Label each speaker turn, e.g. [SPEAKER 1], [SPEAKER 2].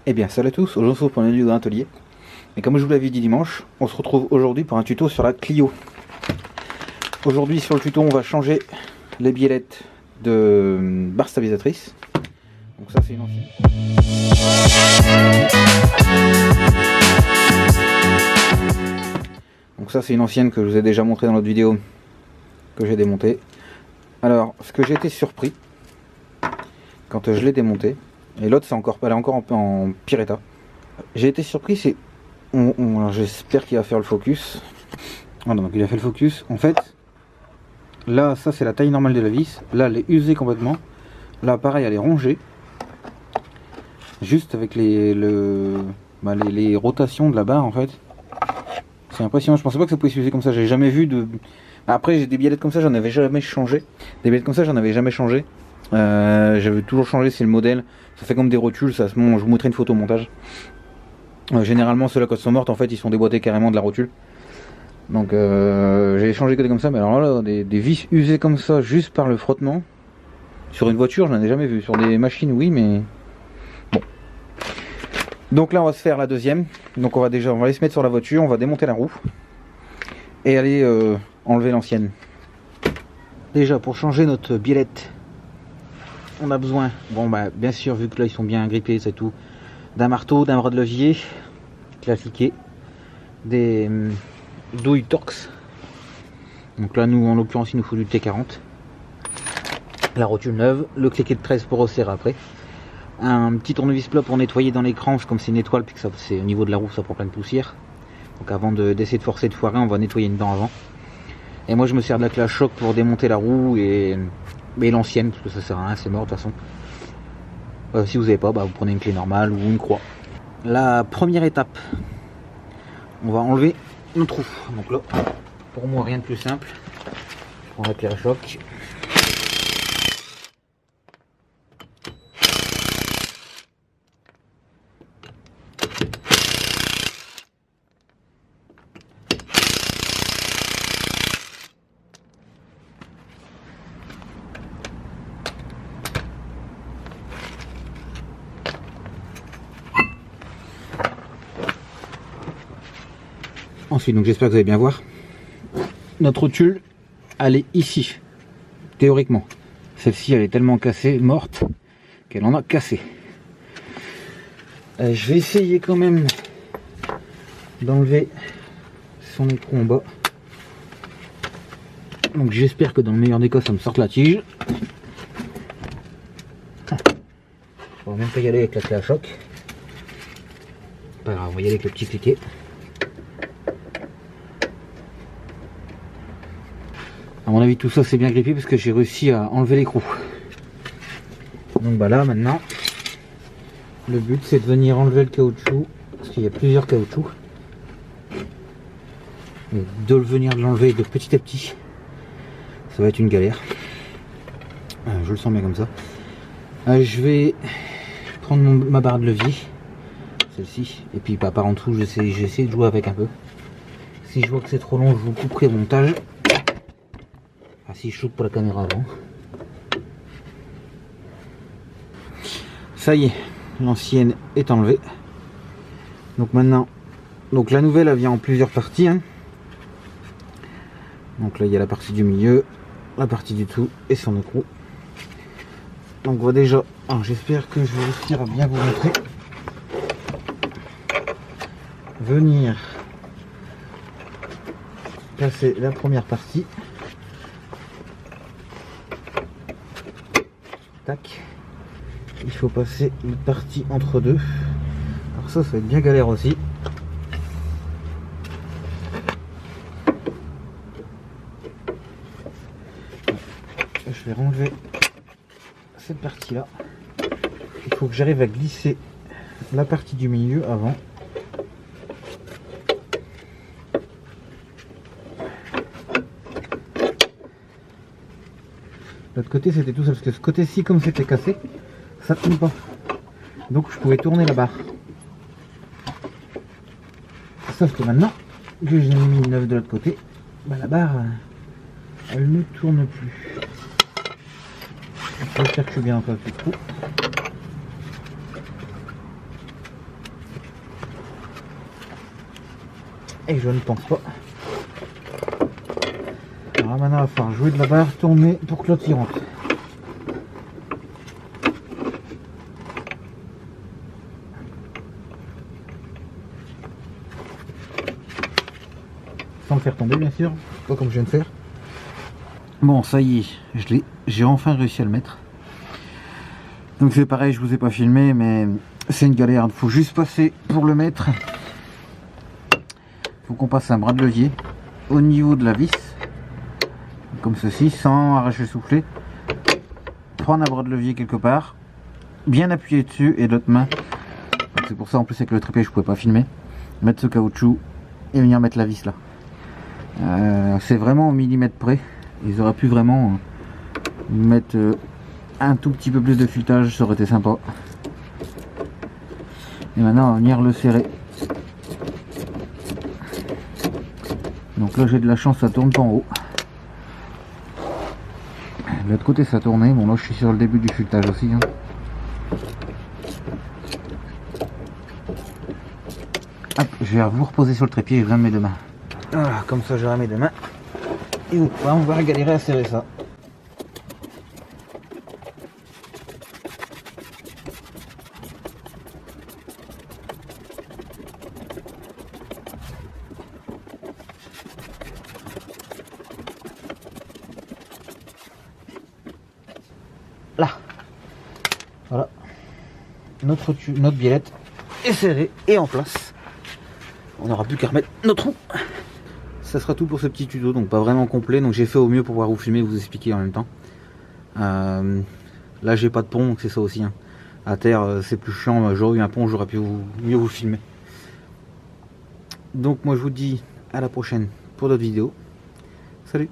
[SPEAKER 1] Eh bien salut à tous, aujourd'hui on se retrouve pour une vidéo d'atelier. Et comme je vous l'avais dit dimanche, on se retrouve aujourd'hui pour un tuto sur la Clio. Aujourd'hui sur le tuto on va changer les biellettes de barre stabilisatrice. Donc ça c'est une ancienne. Donc ça c'est une ancienne que je vous ai déjà montré dans l'autre vidéo que j'ai démontée. Alors ce que j'ai été surpris quand je l'ai démontée, et l'autre elle est encore un peu en pire état. J'ai été surpris, c'est alors j'espère qu'il va faire le focus. Voilà, donc il a fait le focus. En fait, là ça c'est la taille normale de la vis. Là elle est usée complètement. Là pareil elle est rongée. Juste avec les rotations de la barre en fait. C'est impressionnant, je pensais pas que ça pouvait s'user comme ça. J'ai jamais vu de. Après j'ai des biellettes comme ça, j'en avais jamais changé. Des biellettes comme ça j'en avais jamais changé. J'avais toujours changé, c'est le modèle. Ça fait comme des rotules, ça se monte. Je vous montrerai une photo au montage. Généralement ceux-là quand ils sont mortes en fait ils sont déboîtés carrément de la rotule. Donc j'ai changé que des comme ça, mais alors là des vis usées comme ça juste par le frottement. Sur une voiture je n'en ai jamais vu, sur des machines oui mais bon. Donc là on va se faire la deuxième. Donc on va aller se mettre sur la voiture, on va démonter la roue et aller enlever l'ancienne. Déjà pour changer notre biellette, on a besoin, bon bah bien sûr vu que là ils sont bien grippés c'est tout, d'un marteau, d'un bras de levier classique, des douilles Torx. Donc là nous en l'occurrence il nous faut du T40, la rotule neuve, le cliquet de 13 pour resserrer après, un petit tournevis plat pour nettoyer dans les cranches comme c'est une étoile puis que c'est au niveau de la roue ça prend plein de poussière. Donc avant d'essayer de forcer de foirer on va nettoyer une dent avant. Et moi je me sers de la clé à choc pour démonter la roue et l'ancienne parce que ça sert à rien, c'est mort de toute façon. Si vous n'avez pas, vous prenez une clé normale ou une croix. La première étape, on va enlever nos trous. Donc là, pour moi rien de plus simple. Je prends la clé à choc. Ensuite, donc j'espère que vous allez bien voir. Notre rotule, elle est ici, théoriquement. Celle-ci, elle est tellement cassée, morte, qu'elle en a cassé. Je vais essayer quand même d'enlever son écrou en bas. Donc j'espère que dans le meilleur des cas, ça me sorte la tige. On va même pas y aller avec la clé à choc. Pas grave, on va y aller avec le petit cliquet. À mon avis tout ça c'est bien grippé parce que j'ai réussi à enlever l'écrou. Donc là maintenant le but c'est de venir enlever le caoutchouc parce qu'il y a plusieurs caoutchoucs. Et de l'enlever de petit à petit ça va être une galère. Je le sens bien comme ça. Je vais prendre ma barre de levier, celle-ci, et puis par en dessous j'essaie de jouer avec un peu. Si je vois que c'est trop long je vous couperai au montage. Si je shoot pour la caméra avant. Ça y est, l'ancienne est enlevée. Donc maintenant, la nouvelle elle vient en plusieurs parties. Donc là il y a la partie du milieu, la partie du dessous et son écrou. Donc on va déjà, j'espère que je vais réussir à bien vous montrer. Venir placer la première partie. Tac. Il faut passer une partie entre deux. Alors ça va être bien galère aussi. Je vais enlever cette partie là. Il faut que j'arrive à glisser la partie du milieu avant. L'autre côté c'était tout seul parce que ce côté-ci comme c'était cassé, ça ne tourne pas. Donc je pouvais tourner la barre. Sauf que maintenant que j'ai mis une neuve de l'autre côté, la barre elle ne tourne plus. J'espère que je suis bien en face du trou. Et je ne pense pas. Alors maintenant, il va falloir jouer de la barre, tourner pour que l'autre y rentre. Sans le faire tomber, bien sûr. Pas comme je viens de faire. Bon, ça y est, j'ai enfin réussi à le mettre. Donc c'est pareil, je vous ai pas filmé, mais c'est une galère. Il faut juste passer pour le mettre. Il faut qu'on passe un bras de levier au niveau de la vis, comme ceci, sans arracher le soufflet. Prendre un bras de levier quelque part, bien appuyer dessus et de l'autre main. C'est pour ça en plus avec le trépied je pouvais pas filmer. Mettre ce caoutchouc et venir mettre la vis là. C'est vraiment au millimètre près. Ils auraient pu vraiment mettre un tout petit peu plus de filetage, ça aurait été sympa. Et maintenant on va venir le serrer. Donc là j'ai de la chance, ça tourne pas en haut. De l'autre côté ça tournait, bon là je suis sur le début du filetage aussi. Hein. Hop, je vais vous reposer sur le trépied et je viens de mes deux mains. Voilà, comme ça j'aurai mes deux mains. Et ouais, on va galérer à serrer ça. Là, voilà, notre biellette est serrée et en place. On n'aura plus qu'à remettre nos trous. Ça sera tout pour ce petit tuto, donc pas vraiment complet, donc j'ai fait au mieux pour pouvoir vous filmer et vous expliquer en même temps. Là j'ai pas de pont, donc c'est ça aussi. Hein. À terre c'est plus chiant, j'aurais eu un pont, j'aurais pu mieux vous filmer. Donc moi je vous dis à la prochaine pour d'autres vidéos. Salut!